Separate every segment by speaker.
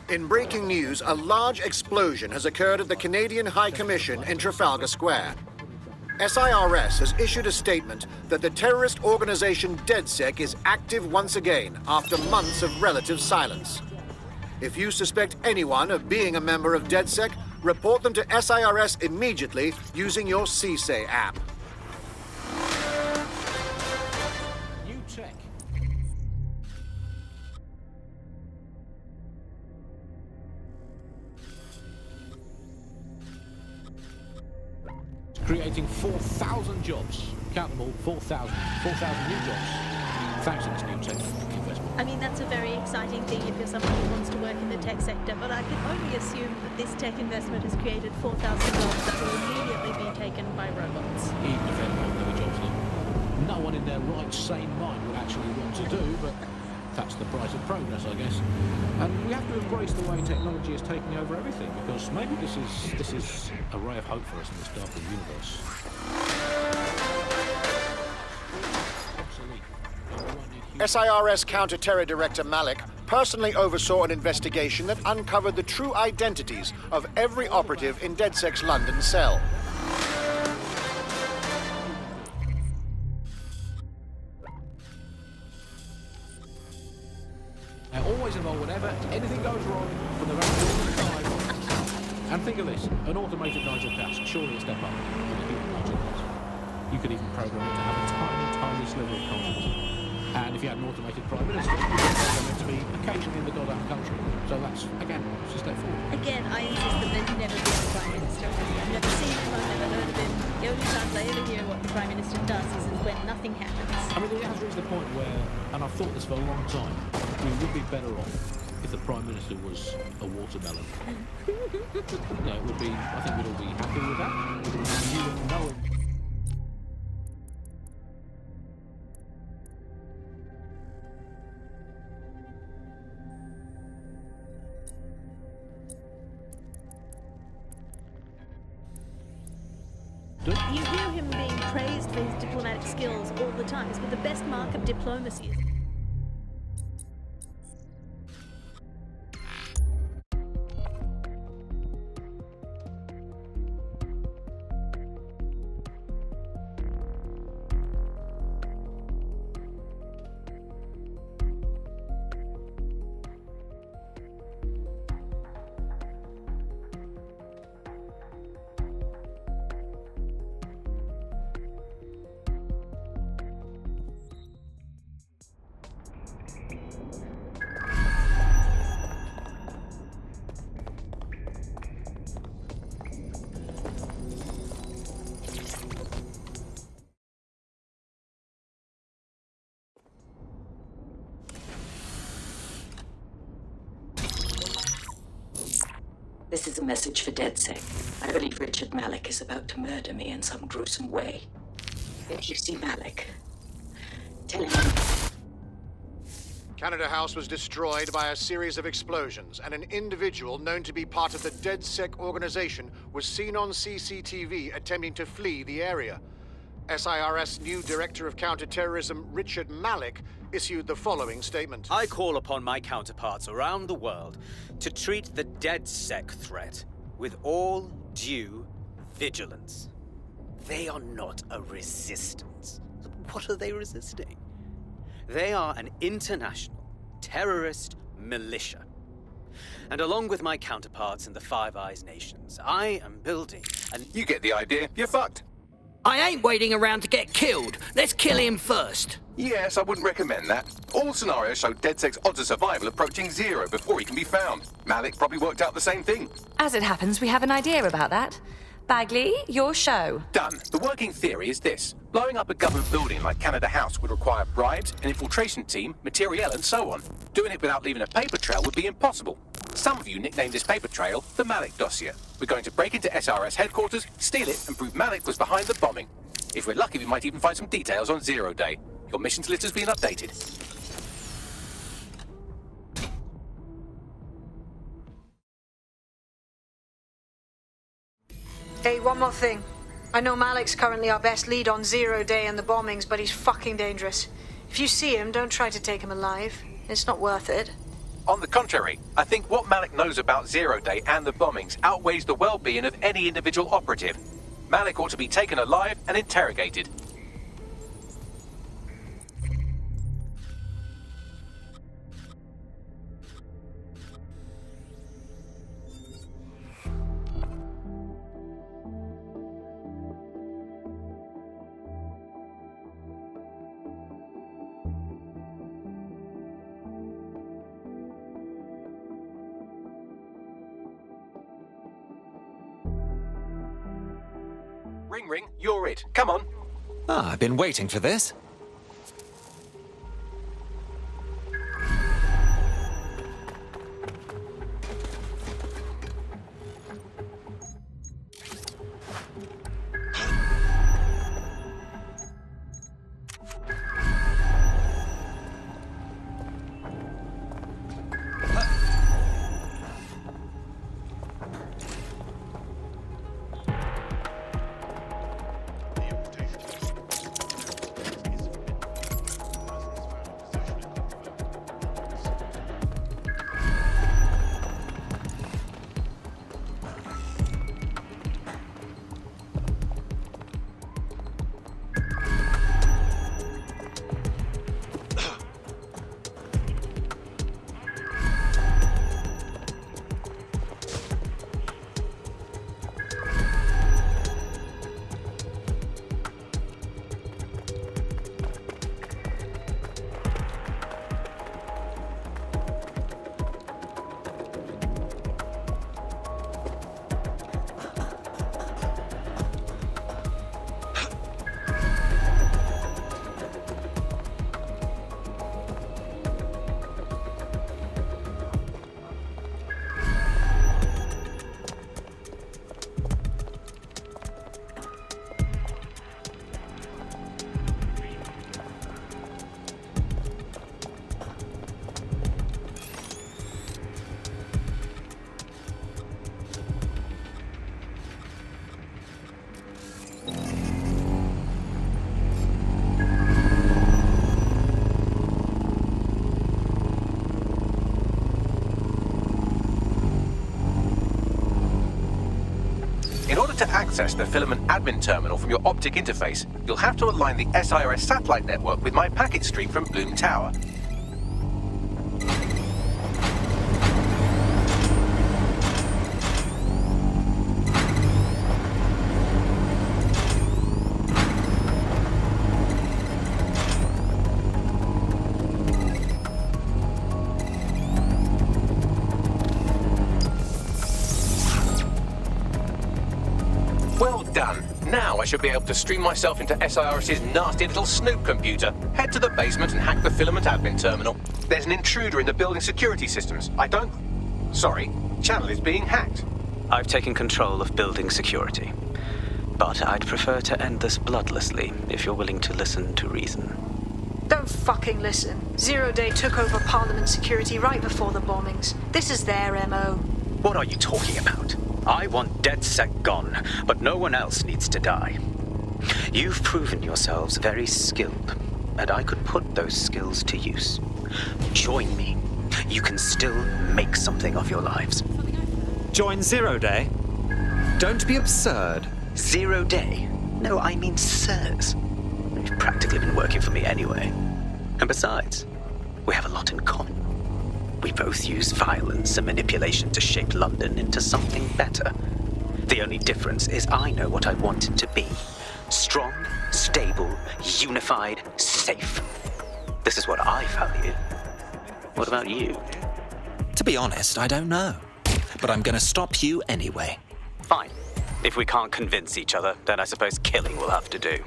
Speaker 1: In breaking news, a large explosion has occurred at the Canadian High Commission in Trafalgar Square. SIRS has issued a statement that the terrorist organization DedSec is active once again after months of relative silence. If you suspect anyone of being a member of DedSec, report them to SIRS immediately using your CSAY app.
Speaker 2: New check. Creating 4,000 jobs. Count them all, 4,000. 4,000 new jobs. Thanks to this new tech investment.
Speaker 3: I mean, that's a very exciting thing if you're someone who wants to work in the tech sector, but I can only assume that this tech investment has created 4,000 jobs that will immediately be taken by robots.
Speaker 2: Even if everyone knew jobs that no one in their right, sane mind would actually want to do, but that's the price of progress, I guess. And we have to embrace the way technology is taking over everything, because maybe this is a ray of hope for us in this darker universe.
Speaker 1: SIRS Counter-Terror Director Malik personally oversaw an investigation that uncovered the true identities of every operative in DedSec's London cell.
Speaker 2: They're always involved whenever anything goes wrong from the very beginning of time. And think of this, an automated Nigel Cass, surely a step up from a human Nigel Cass. You could even program it to have a tiny, tiny sliver of conscience. And if you had an automated Prime Minister, you could program it to be occasionally in the goddamn country. So that's, again, just a step forward.
Speaker 3: Again, I insist that there's never been a Prime Minister. I've never seen him, I've never heard of him. The only times I ever hear what the Prime Minister does is when nothing happens.
Speaker 2: I mean, it has reached the point where, and I've thought this for a long time, we would be better off if the Prime Minister was a watermelon. Yeah, it would be, I think we'd all be happy with that. You wouldn't know him.
Speaker 3: You hear him being praised for his diplomatic skills all the time, but the best mark of diplomacy is...
Speaker 4: This is a message for DedSec. I believe Richard Malik is about to murder me in some gruesome way. If you see Malik, tell him...
Speaker 1: Canada House was destroyed by a series of explosions, and an individual known to be part of the DedSec organization was seen on CCTV attempting to flee the area. SIRS new Director of Counterterrorism, Richard Malik, issued the following statement.
Speaker 5: I call upon my counterparts around the world to treat the DedSec threat with all due vigilance. They are not a resistance. What are they resisting? They are an international terrorist militia. And along with my counterparts in the Five Eyes nations, I am building an...
Speaker 6: You get the idea. You're fucked.
Speaker 7: I ain't waiting around to get killed. Let's kill him first.
Speaker 6: Yes, I wouldn't recommend that. All scenarios show DedSec's odds of survival approaching 0 before he can be found. Malik probably worked out the same thing.
Speaker 8: As it happens, we have an idea about that. Bagley, your show.
Speaker 6: Done. The working theory is this. Blowing up a government building like Canada House would require bribes, an infiltration team, materiel, and so on. Doing it without leaving a paper trail would be impossible. Some of you nicknamed this paper trail the Malik dossier. We're going to break into SRS headquarters, steal it, and prove Malik was behind the bombing. If we're lucky, we might even find some details on 0 Day. Your missions list has been updated.
Speaker 9: Hey, one more thing. I know Malik's currently our best lead on 0 Day and the bombings, but he's fucking dangerous. If you see him, don't try to take him alive. It's not worth it.
Speaker 6: On the contrary, I think what Malik knows about Zero Day and the bombings outweighs the well-being of any individual operative. Malik ought to be taken alive and interrogated. Ring, you're it. Come on.
Speaker 10: Ah, I've been waiting for this.
Speaker 6: In order to access the filament admin terminal from your optic interface, you'll have to align the SIRS satellite network with my packet stream from Bloom Tower. Well done. Now I should be able to stream myself into SIRS's nasty little snoop computer, head to the basement and hack the filament admin terminal. There's an intruder in the building security systems. Sorry, channel is being hacked.
Speaker 5: I've taken control of building security. But I'd prefer to end this bloodlessly, if you're willing to listen to reason.
Speaker 9: Don't fucking listen. Zero Day took over Parliament security right before the bombings. This is their MO.
Speaker 5: What are you talking about? I want DedSec gone, but no one else needs to die. You've proven yourselves very skilled, and I could put those skills to use. Join me. You can still make something of your lives.
Speaker 10: Join Zero Day? Don't be absurd.
Speaker 5: Zero Day? No, I mean sirs. You've practically been working for me anyway. And besides, we have a lot in common. We both use violence and manipulation to shape London into something better. The only difference is I know what I want it to be. Strong, stable, unified, safe. This is what I value. What about you?
Speaker 10: To be honest, I don't know. But I'm gonna stop you anyway.
Speaker 5: Fine. If we can't convince each other, then I suppose killing will have to do.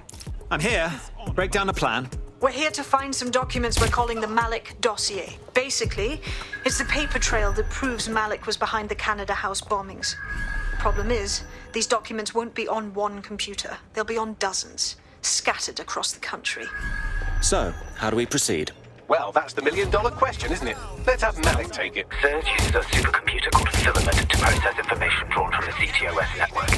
Speaker 10: I'm here. Break down the plan.
Speaker 9: We're here to find some documents we're calling the Malik dossier. Basically, it's the paper trail that proves Malik was behind the Canada House bombings. Problem is, these documents won't be on one computer. They'll be on dozens, scattered across the country.
Speaker 10: So, how do we proceed?
Speaker 6: Well, that's the million-dollar question, isn't it? Let's have Malik take it.
Speaker 11: Surge uses a supercomputer called Filament to process information drawn from the CTOS network.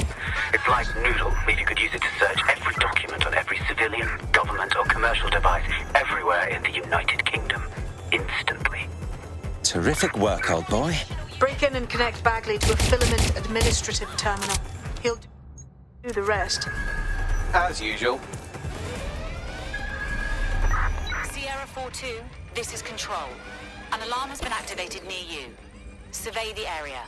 Speaker 11: It's like Noodle, if you could use it to search every document on every civilian, government or commercial device everywhere in the United Kingdom, instantly.
Speaker 10: Terrific work, old boy.
Speaker 9: Break in and connect Bagley to a filament administrative terminal. He'll do the rest.
Speaker 6: As usual.
Speaker 12: Sierra 4-2, this is Control. An alarm has been activated near you. Survey the area.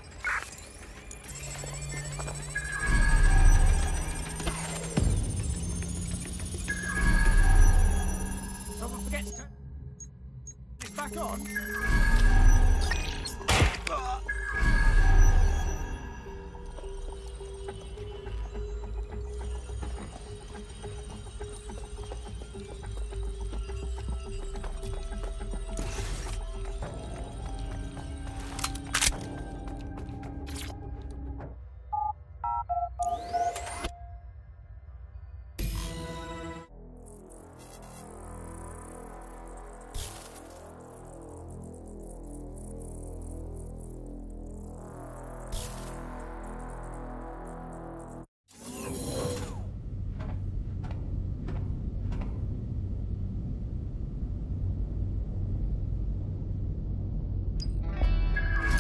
Speaker 13: Someone forgets to... It's back on.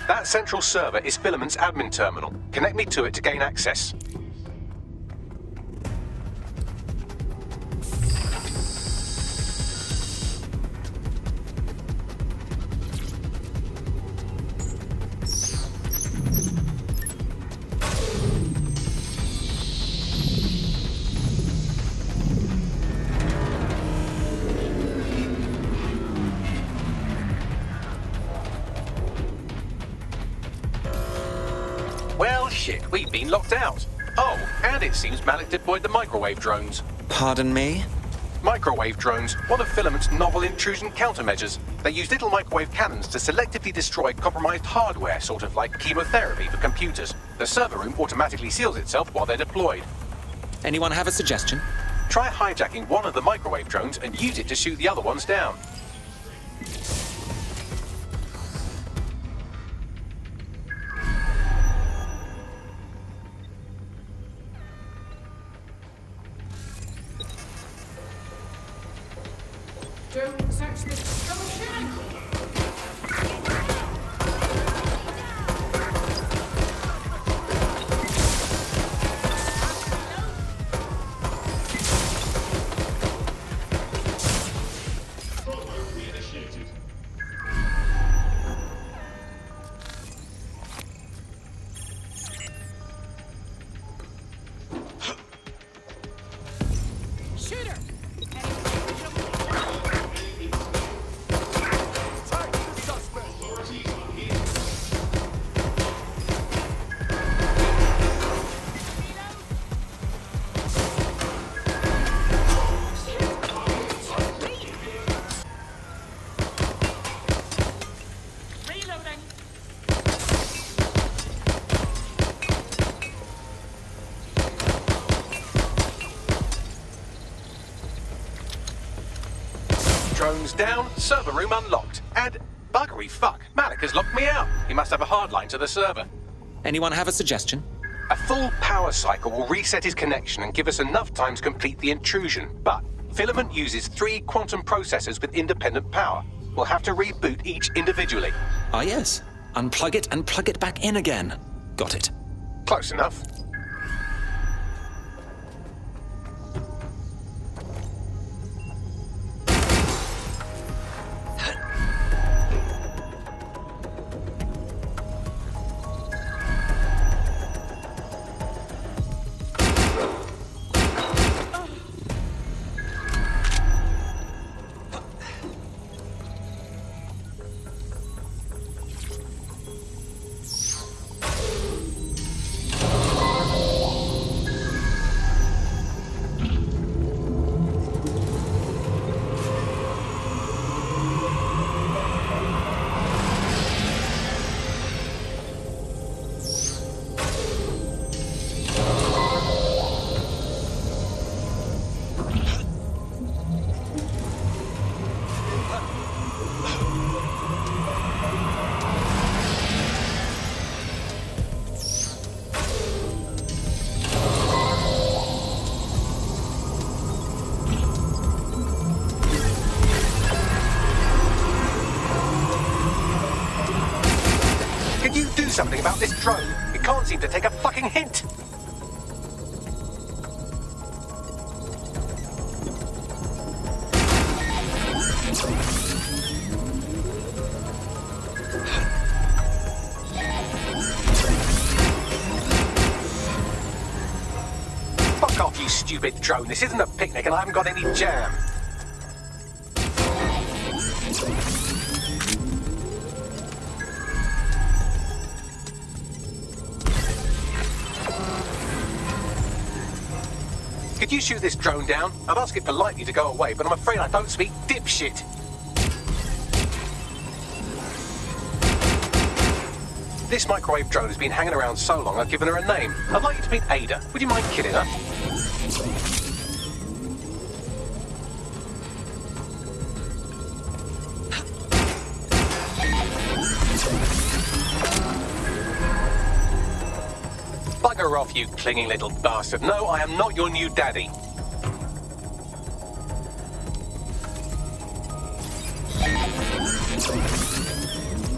Speaker 6: That central server is Filament's admin terminal. Connect me to it to gain access. Well, shit, we've been locked out. Oh, and it seems Malik deployed the microwave drones.
Speaker 10: Pardon me?
Speaker 6: Microwave drones, one of Filament's novel intrusion countermeasures. They use little microwave cannons to selectively destroy compromised hardware, sort of like chemotherapy for computers. The server room automatically seals itself while they're deployed.
Speaker 10: Anyone have a suggestion?
Speaker 6: Try hijacking one of the microwave drones and use it to shoot the other ones down.
Speaker 13: Don't touch the skeleton! Shooter!
Speaker 6: Drones down, server room unlocked. And buggery fuck, Malik has locked me out. He must have a hard line to the server.
Speaker 10: Anyone have a suggestion?
Speaker 6: A full power cycle will reset his connection and give us enough time to complete the intrusion. But Filament uses 3 quantum processors with independent power. We'll have to reboot each individually.
Speaker 10: Ah, yes. Unplug it and plug it back in again. Got it.
Speaker 6: Close enough. something about this drone. It can't seem to take a fucking hint. Fuck off, you stupid drone. This isn't a picnic and I haven't got any jam. Could you shoot this drone down? I'd ask it politely to go away, but I'm afraid I don't speak dipshit. This microwave drone has been hanging around so long I've given her a name. I'd like you to meet Ada. Would you mind killing her? Bugger off, you clinging little bastard. No, I am not your new daddy.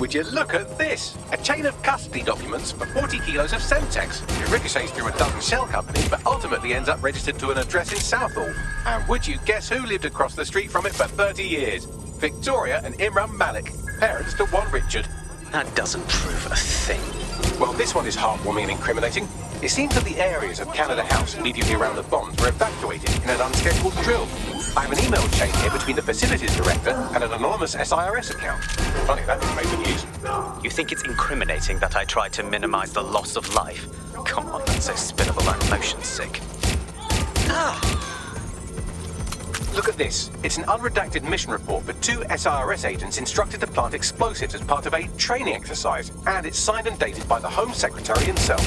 Speaker 6: Would you look at this? A chain of custody documents for 40 kilos of Semtex. It ricochets through a dozen shell companies, but ultimately ends up registered to an address in Southall. And would you guess who lived across the street from it for 30 years? Victoria and Imran Malik, parents to one Richard.
Speaker 10: That doesn't prove a thing.
Speaker 6: Well, this one is heartwarming and incriminating. It seems that the areas of Canada House immediately around the bombs were evacuated in an unscheduled drill. I have an email chain here between the facilities director and an anonymous SIRS account. Funny, that didn't make the news.
Speaker 5: You think it's incriminating that I tried to minimize the loss of life? Come on, that's so spinnable and motion sick.
Speaker 6: Look at this. It's an unredacted mission report for 2 SIRS agents instructed to plant explosives as part of a training exercise. And it's signed and dated by the Home Secretary himself.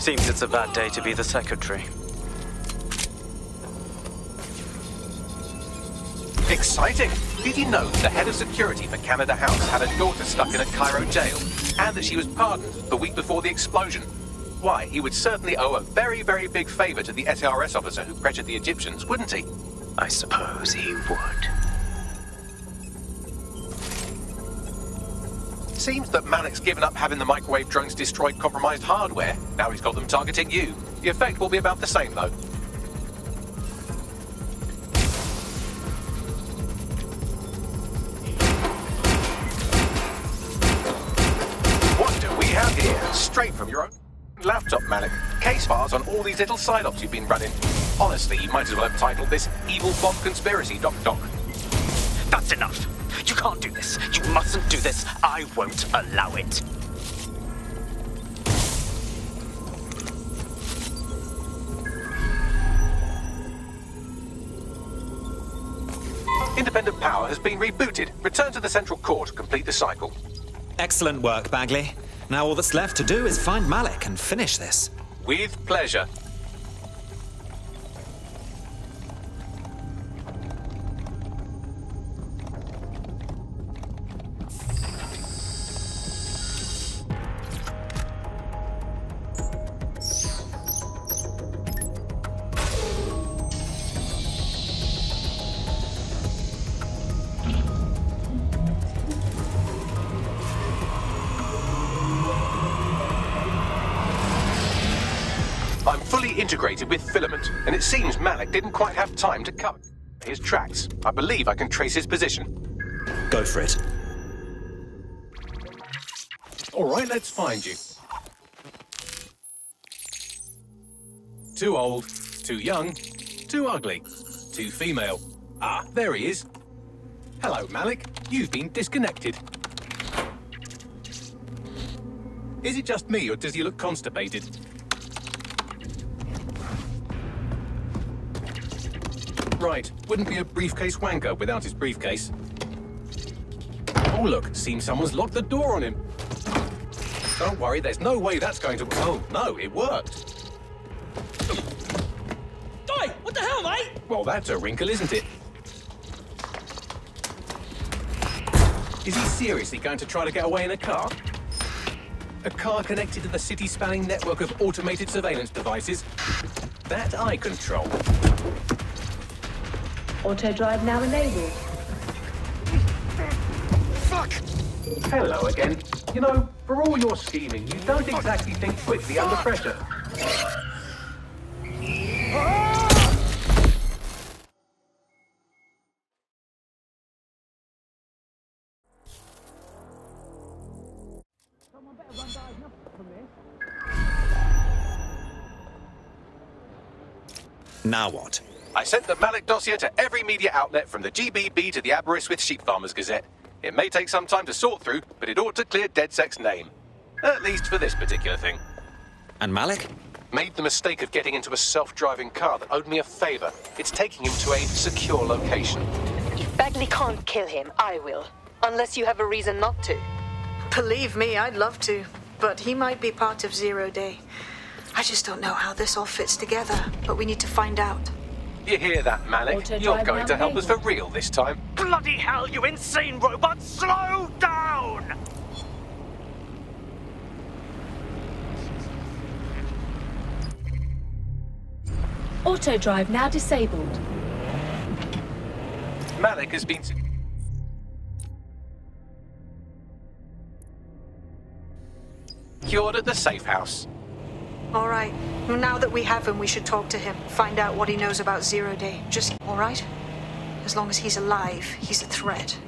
Speaker 5: Seems it's a bad day to be the secretary.
Speaker 6: Exciting! Did you know that the head of security for Canada House had a daughter stuck in a Cairo jail? And that she was pardoned the week before the explosion? Why, he would certainly owe a very, very big favour to the SIRS officer who pressured the Egyptians, wouldn't he?
Speaker 5: I suppose he would.
Speaker 6: Seems that Malik's given up having the microwave drones destroy compromised hardware. Now he's got them targeting you. The effect will be about the same, though. What do we have here? Straight from your own laptop, Malik. Case files on all these little side ops you've been running. Honestly, you might as well have titled this Evil Bomb Conspiracy, Doc.
Speaker 5: That's enough. You can't do this. You mustn't do this. I won't allow it.
Speaker 6: Independent power has been rebooted. Return to the central core to complete the cycle.
Speaker 10: Excellent work, Bagley. Now all that's left to do is find Malik and finish this.
Speaker 6: With pleasure. I'm fully integrated with Filament, and it seems Malik didn't quite have time to cover his tracks. I believe I can trace his position.
Speaker 10: Go for it.
Speaker 6: All right, let's find you. Too old, too young, too ugly, too female. Ah, there he is. Hello, Malik. You've been disconnected. Is it just me, or does he look constipated? Right, wouldn't be a briefcase wanker without his briefcase. Oh look, seems someone's locked the door on him. Don't worry, there's no way that's going to... Oh, no, it worked.
Speaker 13: Oi, what the hell, mate?
Speaker 6: Well, that's a wrinkle, isn't it? Is he seriously going to try to get away in a car? A car connected to the city-spanning network of automated surveillance devices? That I control.
Speaker 14: Auto drive now enabled.
Speaker 6: Fuck! Hello again. You know, For all your scheming, you don't exactly think quickly under pressure.
Speaker 10: Now what?
Speaker 6: I sent the Malik dossier to every media outlet from the GBB to the Aberystwyth Sheep Farmers Gazette. It may take some time to sort through, but it ought to clear DedSec's name. At least for this particular thing.
Speaker 10: And Malik?
Speaker 6: Made the mistake of getting into a self-driving car that owed me a favor. It's taking him to a secure location.
Speaker 14: If Bagley can't kill him, I will. Unless you have a reason not to.
Speaker 9: Believe me, I'd love to. But he might be part of Zero Day. I just don't know how this all fits together, but we need to find out.
Speaker 6: You hear that, Malik? You're going to help us for real this time.
Speaker 13: Bloody hell, you insane robot! Slow down!
Speaker 15: Auto drive now disabled.
Speaker 6: Malik has been secured at the safe house.
Speaker 9: All right. Now that we have him, we should talk to him. Find out what he knows about Zero Day. Just, all right? As long as he's alive, he's a threat.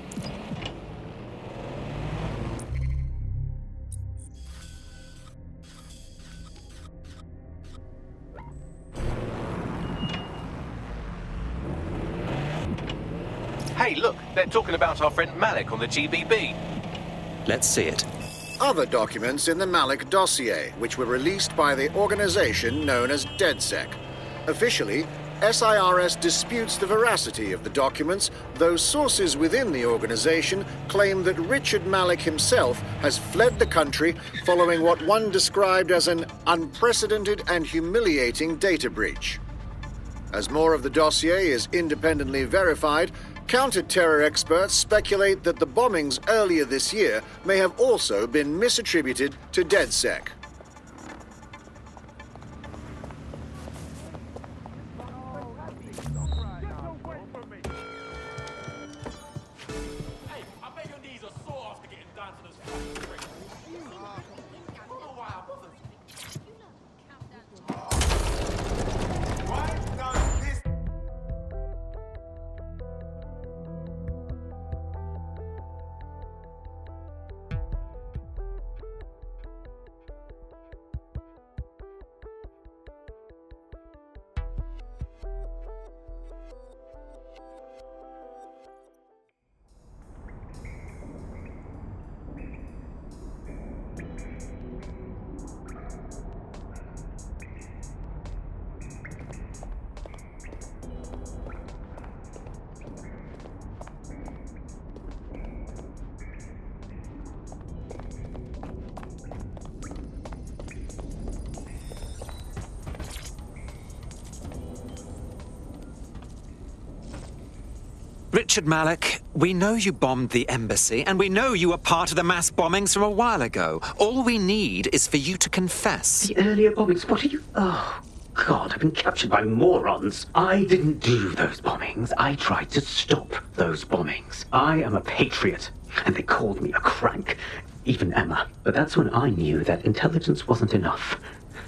Speaker 6: Hey, look, they're talking about our friend Malik on the GBB.
Speaker 10: Let's see it.
Speaker 1: Other documents in the Malik dossier, which were released by the organization known as DedSec. Officially, SIRS disputes the veracity of the documents, though sources within the organization claim that Richard Malik himself has fled the country following what one described as an unprecedented and humiliating data breach. As more of the dossier is independently verified, counter-terror experts speculate that the bombings earlier this year may have also been misattributed to DedSec.
Speaker 10: Richard Malik, we know you bombed the embassy, and we know you were part of the mass bombings from a while ago. All we need is for you to confess.
Speaker 16: The earlier bombings? What are you... Oh, God, I've been captured by morons. I didn't do those bombings. I tried to stop those bombings. I am a patriot, and they called me a crank. Even Emma. But that's when I knew that intelligence wasn't enough.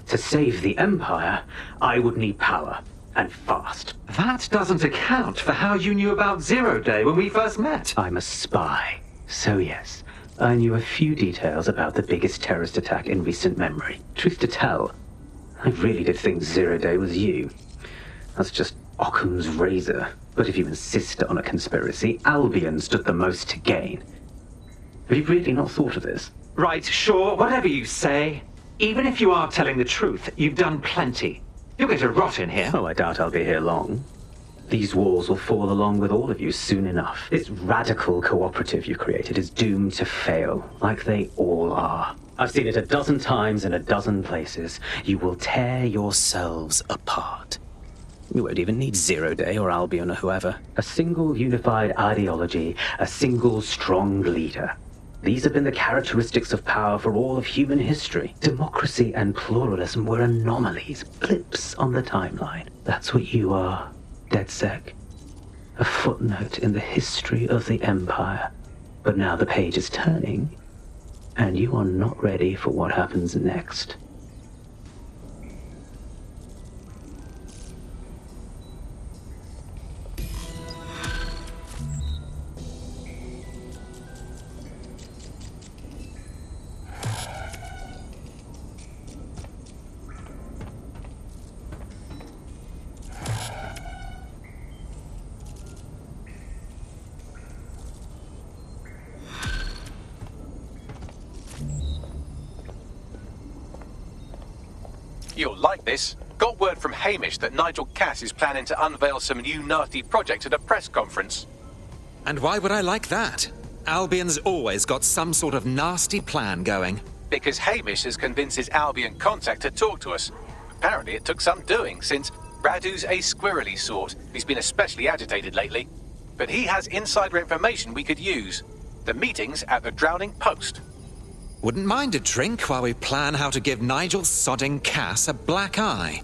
Speaker 16: To save the Empire, I would need power. And fast.
Speaker 10: That doesn't account for how you knew about Zero Day when we first met.
Speaker 16: I'm a spy. So yes, I knew a few details about the biggest terrorist attack in recent memory. Truth to tell, I really did think Zero Day was you. That's just Occam's razor. But if you insist on a conspiracy, Albion stood the most to gain. Have you really not thought of this?
Speaker 10: Right, sure, whatever you say. Even if you are telling the truth, you've done plenty. You're going to rot in here.
Speaker 16: Oh, I doubt I'll be here long. These walls will fall along with all of you soon enough. This radical cooperative you created is doomed to fail, like they all are. I've seen it a dozen times in a dozen places. You will tear yourselves apart. You won't even need Zero Day or Albion or whoever. A single unified ideology, a single strong leader. These have been the characteristics of power for all of human history. Democracy and pluralism were anomalies, blips on the timeline. That's what you are, DedSec. A footnote in the history of the Empire. But now the page is turning, And you are not ready for what happens next.
Speaker 6: You'll like this. Got word from Hamish that Nigel Cass is planning to unveil some new nasty project at a press conference.
Speaker 10: And why would I like that? Albion's always got some sort of nasty plan going.
Speaker 6: Because Hamish has convinced his Albion contact to talk to us. Apparently it took some doing, since Radu's a squirrely sort. He's been especially agitated lately. But he has insider information we could use. The meeting's at the Drowning Post.
Speaker 10: Wouldn't mind a drink while we plan how to give Nigel sodding Cass a black eye.